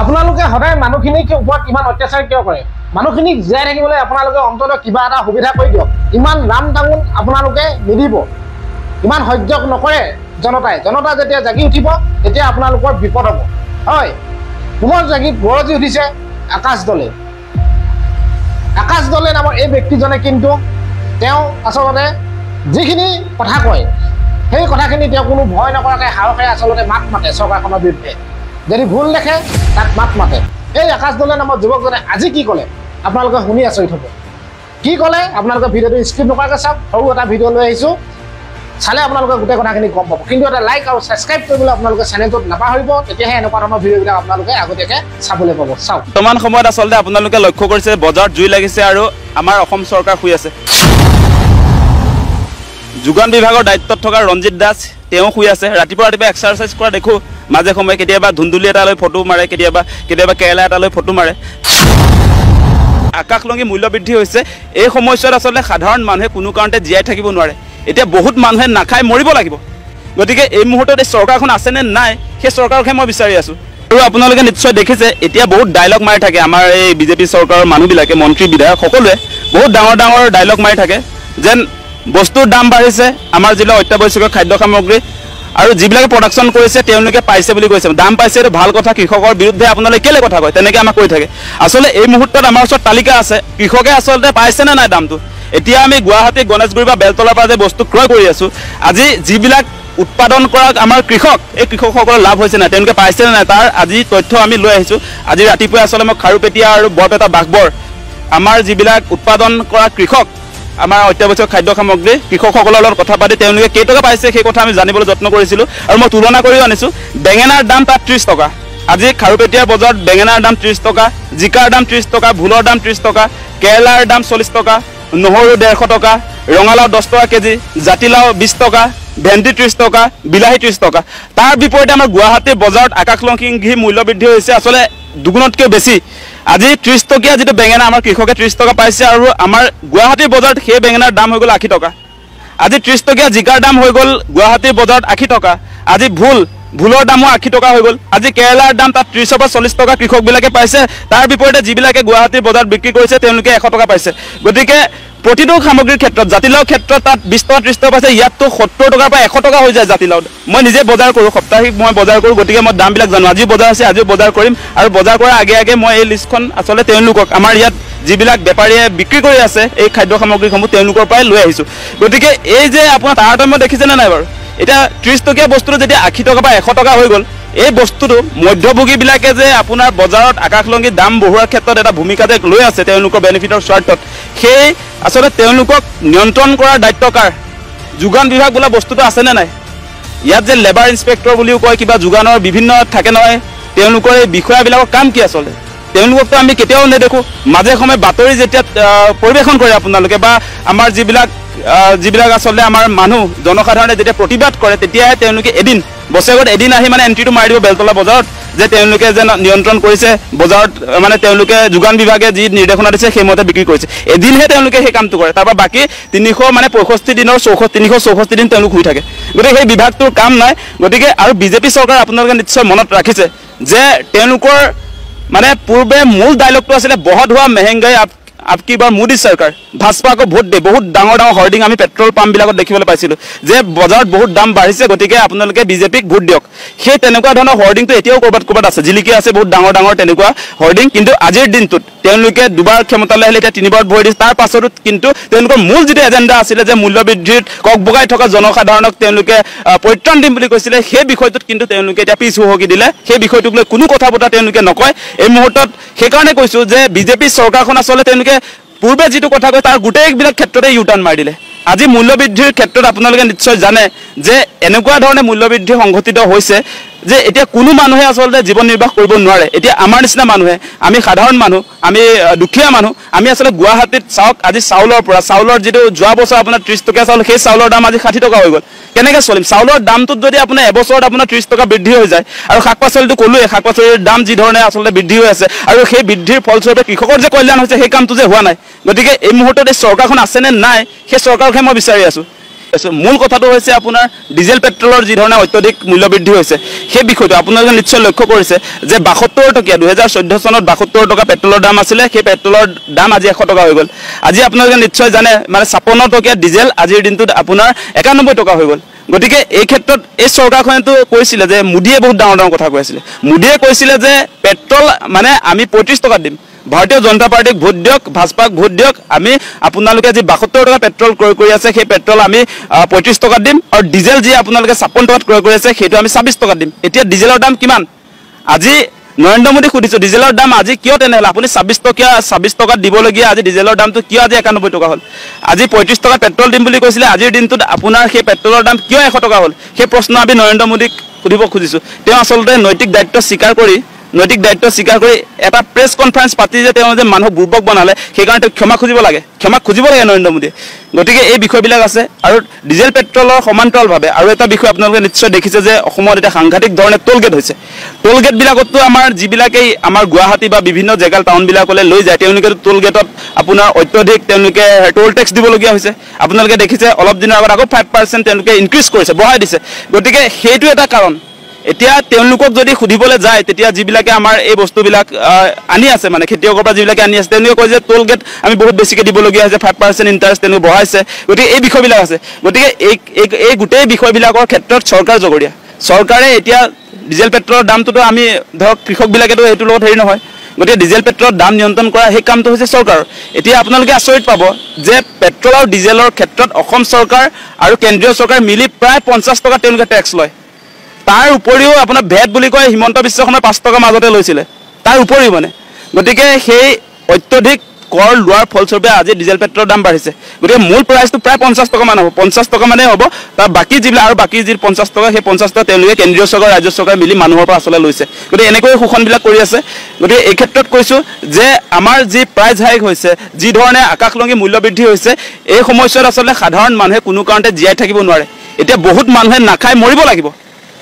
আপোনালোকে সদায় মানুহখিনিক ওপৰত ইমান অত্যাচাৰ কিয় কৰে মানুহখিনিক জীয়াই থাকিবলৈ আপোনালোকে অন্ততঃ কিবা এটা সুবিধা কৰি দিয়ক ইমান নাম টাঙুন আপোনালোকে নিদিব ইমান সহ্য নকৰে জনতা যেতিয়া জাগি উঠিব তেতিয়া আপোনালোকৰ বিপদ হ'ব হয় পুনৰ জাগি গৰজি উঠিছে আকাশ দলে নামৰ এই ব্যক্তিজনে কিন্তু তেওঁ আচলতে যিখিনি কথা কয় সেই কথাখিনি তেওঁ কোনো ভয় নকৰাকৈ সাহসেৰে আচলতে মাত মাতে চৰকাৰখনৰ বিৰুদ্ধে যদি ভুল দেখে তাক মাত মাতে এই আকাশ দলে নামৰ যুৱকজনে আজি কি ক'লে আপোনালোকে শুনি আচৰিত হ'ব কি ক'লে আপোনালোকে ভিডিঅ'টো স্কিপ নকৰাকৈ চাওক সৰু এটা ভিডিঅ' লৈ আহিছোঁ চালে আপোনালোকে গোটেই কথাখিনি গম পাব কিন্তু এটা লাইক আৰু ছাবস্ক্ৰাইব কৰিবলৈ আপোনালোকে চেনেলটোত নাপাহৰিব তেতিয়াহে এনেকুৱা ধৰণৰ ভিডিঅ'বিলাক আপোনালোকে আগতীয়াকৈ চাবলৈ পাব চাওক বৰ্তমান সময়ত আচলতে আপোনালোকে লক্ষ্য কৰিছে বজাৰত জুই লাগিছে আৰু আমাৰ অসম চৰকাৰ শুই আছে যোগান বিভাগৰ দায়িত্বত থকা ৰঞ্জিত দাস তেওঁ শুই আছে ৰাতিপুৱা এক্সাৰচাইজ কৰা দেখো মাজে সময়ে কেতিয়াবা ধুন্দুলি এটা লৈ ফটো মাৰে কেতিয়াবা কেৰেলা এটা লৈ ফটো মাৰে আকাশলংঘী মূল্য বৃদ্ধি হৈছে এই সময়ছোৱাত আচলতে সাধাৰণ মানুহে কোনো কাৰণতে জীয়াই থাকিব নোৱাৰে এতিয়া বহুত মানুহে নাখাই মৰিব লাগিব গতিকে এই মুহূৰ্তত এই চৰকাৰখন আছেনে নাই সেই চৰকাৰকহে মই বিচাৰি আছোঁ আৰু আপোনালোকে নিশ্চয় দেখিছে এতিয়া বহুত ডাইলগ মাৰি থাকে আমাৰ এই বিজেপি চৰকাৰৰ মানুহবিলাকে মন্ত্ৰী বিধায়ক সকলোৱে বহুত ডাঙৰ ডাইলগ মাৰি থাকে যেন বস্তুৰ দাম বাঢ়িছে আমাৰ জিলাৰ অত্যাৱশ্যকীয় খাদ্য সামগ্ৰী আৰু যিবিলাকে প্ৰডাকশ্যন কৰিছে তেওঁলোকে পাইছে বুলি কৈছে দাম পাইছে এইটো ভাল কথা কৃষকৰ বিৰুদ্ধে আপোনালোকে কেলে কথা কয় তেনেকৈ আমাক কৈ থাকে আচলতে এই মুহূৰ্তত আমাৰ ওচৰত তালিকা আছে কৃষকে আচলতে পাইছেনে নাই দামটো এতিয়া আমি গুৱাহাটী গণেশগুৰি বা বেলতলাৰ পৰা যে বস্তু ক্ৰয় কৰি আছোঁ আজি যিবিলাক উৎপাদন কৰা আমাৰ কৃষক এই কৃষকসকলৰ লাভ হৈছে নাই তেওঁলোকে পাইছেনে নাই তাৰ আজি তথ্য আমি লৈ আহিছোঁ আজি ৰাতিপুৱা আচলতে মই খাৰুপেটীয়া আৰু বৰপেটা বাঘবৰ আমাৰ যিবিলাক উৎপাদন কৰা কৃষক আমাৰ অত্যাৱশ্যক খাদ্য সামগ্ৰী কৃষকসকলৰ লগত কথা পাতি তেওঁলোকে কেইটকা পাইছে সেই কথা আমি জানিবলৈ যত্ন কৰিছিলোঁ আৰু মই তুলনা কৰিও আনিছোঁ বেঙেনাৰ দাম তাত 30 টকা আজি খাৰুপেটীয়া বজাৰত বেঙেনাৰ দাম 30 টকা জিকাৰ দাম 30 টকা ভোলৰ দাম 30 টকা কেৰেলাৰ দাম 40 টকা নহৰু 150 টকা ৰঙালাও 10 টকা কেজি জাতিলাও 20 টকা ভেন্দি 30 টকা বিলাহী 30 টকা তাৰ বিপৰীতে আমাৰ গুৱাহাটীৰ বজাৰত আকাশলংঘী মূল্য বৃদ্ধি হৈছে আচলতে দুগুণতকৈ বেছি আজি 30 টকীয়া যেটো বেঙেনা আমাৰ কৃষকে 30 টকা পাইছে আৰু আমাৰ গুৱাহাটীৰ বজাৰত সেই বেঙেনাৰ দাম হৈ গ'ল 80 টকা আজি 30 টকীয়া জিকাৰ দাম হৈ গ'ল গুৱাহাটীৰ বজাৰত 80 টকা আজি ভোলৰ দামো 80 টকা হৈ গ'ল আজি কেৰেলাৰ দাম তাত 30 পৰা 40 টকা কৃষকবিলাকে পাইছে তাৰ বিপৰীতে যিবিলাকে গুৱাহাটীৰ বজাৰত বিক্ৰী কৰিছে তেওঁলোকে 100 টকা পাইছে গতিকে প্ৰতিটো সামগ্ৰীৰ ক্ষেত্ৰত জাতিলাও ক্ষেত্ৰত তাত 20 টকা 30 টকা পাইছে ইয়াততো 70 টকাৰ পৰা 100 টকা হৈ যায় জাতিলাও মই নিজে বজাৰ কৰোঁ সপ্তাহিক মই বজাৰ কৰোঁ গতিকে মই দামবিলাক জানো আজি বজাৰ আছে আজিও বজাৰ কৰিম আৰু বজাৰ কৰাৰ আগে মই এই লিষ্টখন আচলতে তেওঁলোকক আমাৰ ইয়াত যিবিলাক বেপাৰীয়ে বিক্ৰী কৰি আছে এই খাদ্য সামগ্ৰীসমূহ তেওঁলোকৰ পৰাই লৈ আহিছোঁ গতিকে এই যে আপোনাৰ তাৰতম্য দেখিছেনে নাই বাৰু এতিয়া 30 টকীয়া বস্তুটো যেতিয়া 80 টকা বা 100 টকা হৈ গ'ল এই বস্তুটো মধ্যভোগীবিলাকে যে আপোনাৰ বজাৰত আকাশলংঘী দাম বঢ়োৱাৰ ক্ষেত্ৰত এটা ভূমিকা যে লৈ আছে তেওঁলোকৰ বেনিফিটৰ স্বাৰ্থত সেই আচলতে তেওঁলোকক নিয়ন্ত্ৰণ কৰাৰ দায়িত্ব কাৰ যোগান বিভাগ বোলা বস্তুটো আছেনে নাই ইয়াত যে লেবাৰ ইনস্পেক্টৰ বুলিও কয় কিবা যোগানৰ বিভিন্ন থাকে নহয় তেওঁলোকৰ এই বিষয়াবিলাকৰ কাম কি আচলতে তেওঁলোককতো আমি কেতিয়াও নেদেখোঁ মাজে সময়ে বাতৰি যেতিয়া পৰিৱেশন কৰে আপোনালোকে বা আমাৰ যিবিলাক আচলতে আমাৰ মানুহ জনসাধাৰণে যেতিয়া প্ৰতিবাদ কৰে তেতিয়াহে তেওঁলোকে বছৰেকত এদিন আহি মানে এণ্ট্ৰিটো মাৰি দিব বেলতলা বজাৰত যে তেওঁলোকে যে নিয়ন্ত্ৰণ কৰিছে বজাৰত মানে তেওঁলোকে যোগান বিভাগে যি নিৰ্দেশনা দিছে সেইমতে বিক্ৰী কৰিছে এদিনহে তেওঁলোকে সেই কামটো কৰে তাৰপৰা বাকী 365 দিনৰ 364 দিন তেওঁলোক শুই থাকে গতিকে সেই বিভাগটোৰ কাম নাই গতিকে আৰু বিজেপি চৰকাৰ আপোনালোকে নিশ্চয় মনত ৰাখিছে যে তেওঁলোকৰ মানে পূৰ্বে মূল ডাইলগটো আছিলে বহুত হোৱা মেহেংগাই আপকি বাৰ মোদী চৰকাৰ ভাজপাক ভোট দিয়ে বহুত ডাঙৰ হৰ্ডিং আমি পেট্ৰল পাম্পবিলাকত দেখিবলৈ পাইছিলোঁ যে বজাৰত বহুত দাম বাঢ়িছে গতিকে আপোনালোকে বিজেপিক ভোট দিয়ক সেই তেনেকুৱা ধৰণৰ হৰ্ডিংটো এতিয়াও ক'ৰবাত আছে জিলিকি আছে বহুত ডাঙৰ তেনেকুৱা হৰ্ডিং কিন্তু আজিৰ দিনটোত তেওঁলোকে দুবাৰ ক্ষমতালৈ আহিলে এতিয়া 3বাৰত ভৰি দিছে তাৰ পাছতো কিন্তু তেওঁলোকৰ মূল যিটো এজেণ্ডা আছিলে যে মূল্য বৃদ্ধিত কক বগাই থকা জনসাধাৰণক তেওঁলোকে পৰিত্ৰাণ দিম বুলি কৈছিলে সেই বিষয়টোত কিন্তু তেওঁলোকে এতিয়া পিছ হুহকি দিলে সেই বিষয়টোক লৈ কোনো কথা বতৰা তেওঁলোকে নকয় এই মুহূৰ্তত সেইকাৰণে কৈছোঁ যে বিজেপি চৰকাৰখন আচলতে তেওঁলোকে পূৰ্বে যিটো কথা কয় তাৰ গোটেইবিলাক ক্ষেত্ৰতে ইউটাৰ্ণ মাৰি দিলে আজি মূল্য বৃদ্ধিৰ ক্ষেত্ৰত আপোনালোকে নিশ্চয় জানে যে এনেকুৱা ধৰণে মূল্য বৃদ্ধি সংঘটিত হৈছে যে এতিয়া কোনো মানুহে আচলতে জীৱন নিৰ্বাহ কৰিব নোৱাৰে এতিয়া আমাৰ নিচিনা মানুহে আমি সাধাৰণ মানুহ আমি দুখীয়া মানুহ আমি আচলতে গুৱাহাটীত চাওক আজি চাউলৰ যিটো যোৱা বছৰ আপোনাৰ 30 টকীয়া চাউল সেই চাউলৰ দাম আজি 60 টকা হৈ গ'ল কেনেকৈ চলিম চাউলৰ দামটোত যদি আপোনাৰ এবছৰত আপোনাৰ 30 টকা বৃদ্ধি হৈ যায় আৰু শাক পাচলিটো ক'লোৱে শাক পাচলিৰ দাম যি ধৰণে আচলতে বৃদ্ধি হৈ আছে আৰু সেই বৃদ্ধিৰ ফলস্বৰূপে কৃষকৰ যে কল্যাণ হৈছে সেই কামটো যে হোৱা নাই গতিকে এই মুহূৰ্তত এই চৰকাৰখন আছেনে নাই সেই চৰকাৰকহে মই বিচাৰি আছোঁ মূল কথাটো হৈছে আপোনাৰ ডিজেল পেট্ৰলৰ যি ধৰণে অত্যাধিক মূল্য বৃদ্ধি হৈছে সেই বিষয়টো আপোনালোকে নিশ্চয় লক্ষ্য কৰিছে যে 72 টকীয়া 2014 চনত 72 টকা পেট্ৰলৰ দাম আছিলে সেই পেট্ৰলৰ দাম আজি 100 টকা হৈ গ'ল আজি আপোনালোকে নিশ্চয় জানে মানে 56 টকীয়া ডিজেল আজিৰ দিনটোত আপোনাৰ 91 টকা হৈ গ'ল গতিকে এই ক্ষেত্ৰত এই চৰকাৰখনেতো কৈছিলে যে মোদীয়ে বহুত ডাঙৰ কথা কৈছিলে মোদীয়ে কৈছিলে যে পেট্ৰল মানে আমি 35 টকা দিম ভাৰতীয় জনতা পাৰ্টিক ভোট দিয়ক ভাজপাক ভোট দিয়ক আমি আপোনালোকে যি 72 টকা পেট্ৰল ক্ৰয় কৰি আছে সেই পেট্ৰল আমি 35 টকা দিম আৰু ডিজেল যি আপোনালোকে 56 টকাত ক্ৰয় কৰি আছে সেইটো আমি 26 টকা দিম এতিয়া ডিজেলৰ দাম কিমান আজি নৰেন্দ্ৰ মোদী সুধিছো ডিজেলৰ দাম আজি কিয় তেনেহলে আপুনি 26 টকা দিবলগীয়া আজি ডিজেলৰ দামটো কিয় আজি 91 টকা হ'ল আজি 35 টকা পেট্ৰল দিম বুলি কৈছিলে আজিৰ দিনটোত আপোনাৰ সেই পেট্ৰলৰ দাম কিয় 100 টকা হ'ল সেই প্ৰশ্ন আমি নৰেন্দ্ৰ মোদীক সুধিব খুজিছো তেওঁ আসলতে নৈতিক দায়িত্ব স্বীকাৰ কৰি এটা প্ৰেছ কনফাৰেন্স পাতি যে তেওঁ যে মানুহ বুৰ্বক বনালে সেইকাৰণে তেওঁ ক্ষমা খুজিব লাগে নৰেন্দ্ৰ মোদীয়ে গতিকে এই বিষয়বিলাক আছে আৰু ডিজেল পেট্ৰলৰ সমান্তৰালভাৱে আৰু এটা বিষয় আপোনালোকে নিশ্চয় দেখিছে যে অসমত এটা সাংঘাতিক ধৰণে টোলগেট হৈছে টোলগেটবিলাকতো আমাৰ যিবিলাকেই আমাৰ গুৱাহাটী বা বিভিন্ন জেগা টাউনবিলাকলৈ লৈ যায় তেওঁলোকে টোলগেটত আপোনাৰ অত্যাধিক তেওঁলোকে টোল টেক্স দিবলগীয়া হৈছে আপোনালোকে দেখিছে অলপ দিনৰ আগত আকৌ 5% তেওঁলোকে ইনক্ৰিজ কৰিছে বঢ়াই দিছে গতিকে সেইটো এটা কাৰণ এতিয়া তেওঁলোকক যদি সুধিবলৈ যায় তেতিয়া যিবিলাকে আমাৰ এই বস্তুবিলাক আনি আছে মানে খেতিয়কৰ পৰা যিবিলাকে আনি আছে তেওঁলোকে কয় যে টোল গেট আমি বহুত বেছিকৈ দিবলগীয়া হৈছে 5% ইণ্টাৰেষ্ট তেওঁলোকে বঢ়াইছে গতিকে এই বিষয়বিলাক আছে গতিকে এই গোটেই বিষয়বিলাকৰ ক্ষেত্ৰত চৰকাৰ জগৰীয়া চৰকাৰে এতিয়া ডিজেল পেট্ৰলৰ দামটোতো আমি ধৰক কৃষকবিলাকেতো এইটোৰ লগত হেৰি নহয় গতিকে ডিজেল পেট্ৰলৰ দাম নিয়ন্ত্ৰণ কৰা সেই কামটো হৈছে চৰকাৰ এতিয়া আপোনালোকে আচৰিত পাব যে পেট্ৰল আৰু ডিজেলৰ ক্ষেত্ৰত অসম চৰকাৰ আৰু কেন্দ্ৰীয় চৰকাৰ মিলি প্ৰায় 50 টকা তেওঁলোকে টেক্স লয় তাৰ উপৰিও আপোনাৰ ভেট বুলি কয় হিমন্ত বিশ্ব শৰ্মাই 5 টকা মাজতে লৈছিলে তাৰ উপৰিও মানে গতিকে সেই অত্যাধিক কৰ লোৱাৰ ফলস্বৰূপে আজি ডিজেল পেট্ৰলৰ দাম বাঢ়িছে গতিকে মূল প্ৰাইচটো প্ৰায় 50 টকা মান হ'ব 50 টকা মানে হ'ব তাৰ বাকি যিবিলাক আৰু বাকি যি 50 টকা সেই 50 টকা তেওঁলোকে কেন্দ্ৰীয় চৰকাৰ ৰাজ্য চৰকাৰ মিলি মানুহৰ পৰা আচলতে লৈছে গতিকে এনেকৈ শোষণবিলাক কৰি আছে গতিকে এই ক্ষেত্ৰত কৈছোঁ যে আমাৰ যি প্ৰাইচ হাইক হৈছে যি ধৰণে আকাশলংঘী মূল্য বৃদ্ধি হৈছে এই সময়ছোৱাত আচলতে সাধাৰণ মানুহে কোনো কাৰণতে জীয়াই থাকিব নোৱাৰে এতিয়া বহুত মানুহে নাখায় মৰিব লাগিব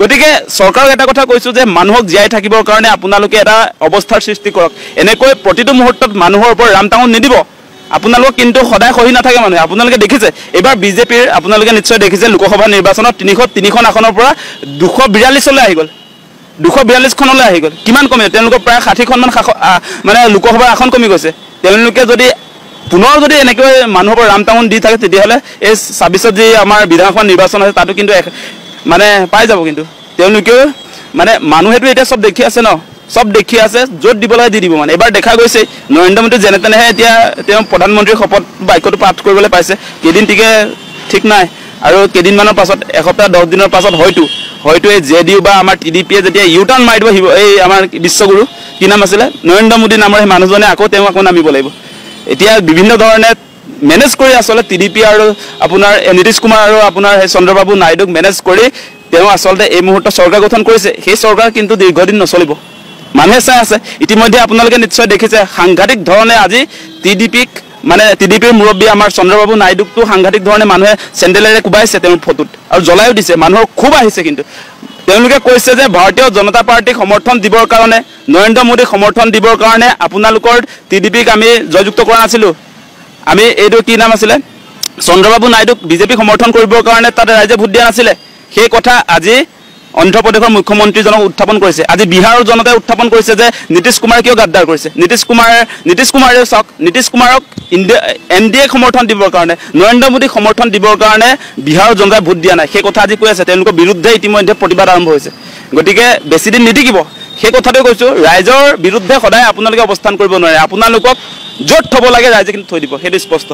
গতিকে চৰকাৰক এটা কথা কৈছোঁ যে মানুহক জীয়াই থাকিবৰ কাৰণে আপোনালোকে এটা অৱস্থাৰ সৃষ্টি কৰক এনেকৈ প্ৰতিটো মুহূৰ্তত মানুহৰ ওপৰত ৰামটাঙন নিদিব আপোনালোক কিন্তু সদায় সহি নাথাকে মানুহে আপোনালোকে দেখিছে এইবাৰ বিজেপিৰ আপোনালোকে নিশ্চয় দেখিছে লোকসভা নিৰ্বাচনত 303খন আসনৰ পৰা 242লৈ আহি গ'ল 242খনলৈ আহি গ'ল কিমান কমে তেওঁলোকৰ প্ৰায় 60খনমান মানে লোকসভাৰ আসন কমি গৈছে তেওঁলোকে যদি পুনৰ যদি এনেকৈ মানুহৰ ওপৰত ৰামটাঙন দি থাকে তেতিয়াহ'লে এই 26ত যি আমাৰ বিধানসভা নিৰ্বাচন আছে তাতো কিন্তু মানে পাই যাব কিন্তু তেওঁলোকেও মানে মানুহেতো এতিয়া চব দেখি আছে ন সব দেখি আছে য'ত দিব লাগে দি দিব মানে এবাৰ দেখা গৈছে নৰেন্দ্ৰ মোদী যেনে তেনেহে এতিয়া তেওঁ প্ৰধানমন্ত্ৰীৰ শপত বাক্যটো পাঠ কৰিবলৈ পাইছে কেইদিন ঠিক নাই আৰু কেইদিনমানৰ পাছত এসপ্তাহ 10 দিনৰ পাছত হয়তো এই জেডিইউ বা আমাৰ টিডিপিয়ে যেতিয়া ইউটাৰ্ণ মাৰি দিব এই আমাৰ বিশ্বগুৰু কি নাম আছিলে নৰেন্দ্ৰ মোদী নামৰ সেই মানুহজনে আকৌ নামিব লাগিব এতিয়া বিভিন্ন ধৰণে মেনেজ কৰি আসলে টিডিপি আৰু আপোনাৰ নীতিশ কুমাৰ আৰু আপোনাৰ চন্দ্ৰবাবু নাইডুক মেনেজ কৰি তেওঁ আসলে এই মুহূৰ্তত চৰকাৰ গঠন কৰিছে সেই চৰকাৰ কিন্তু দীৰ্ঘদিন নচলিব মানুহে চাই আছে ইতিমধ্যে আপোনালোকে নিশ্চয় দেখিছে সাংঘাতিক ধৰণে আজি টিডিপিক মানে টিডিপিৰ মুৰব্বী আমাৰ চন্দ্ৰবাবু নাইডুকটো সাংঘাতিক ধৰণে মানুহে চেণ্ডেলেৰে কোবাইছে তেওঁৰ ফটোত আৰু জ্বলাইও দিছে মানুহৰ খুব আহিছে কিন্তু তেওঁলোকে কৈছে যে ভাৰতীয় জনতা পাৰ্টিক সমৰ্থন দিবৰ কাৰণে নৰেন্দ্ৰ মোদীক সমৰ্থন দিবৰ কাৰণে আপোনালোকৰ টিডিপিক আমি জয়যুক্ত কৰা নাছিলোঁ আমি এইটো কি নাম আছিলে চন্দ্ৰবাবু নাইডুক বিজেপি সমৰ্থন কৰিবৰ কাৰণে তাতে ৰাইজে ভোট দিয়া নাছিলে সেই কথা আজি অন্ধ্ৰপ্ৰদেশৰ মুখ্যমন্ত্ৰীজনক উত্থাপন কৰিছে আজি বিহাৰৰ জনতাই উত্থাপন কৰিছে যে নীতিশ কুমাৰে কিয় গাদ্দাৰ কৰিছে নীতিশ কুমাৰে চাওক নীতিশ কুমাৰক এনডিএক সমৰ্থন দিবৰ কাৰণে নৰেন্দ্ৰ মোদীক সমৰ্থন দিবৰ কাৰণে বিহাৰৰ জনতাই ভোট দিয়া নাই সেই কথা আজি কৈ আছে তেওঁলোকৰ বিৰুদ্ধে ইতিমধ্যে প্ৰতিবাদ আৰম্ভ হৈছে গতিকে বেছি দিন নিটিকিব সেই কথাটো কৈছোঁ ৰাইজৰ বিৰুদ্ধে সদায় আপোনালোকে অৱস্থান কৰিব নোৱাৰে আপোনালোকক য'ত থ'ব লাগে ৰাইজে কিন্তু থৈ দিব সেইটো স্পষ্ট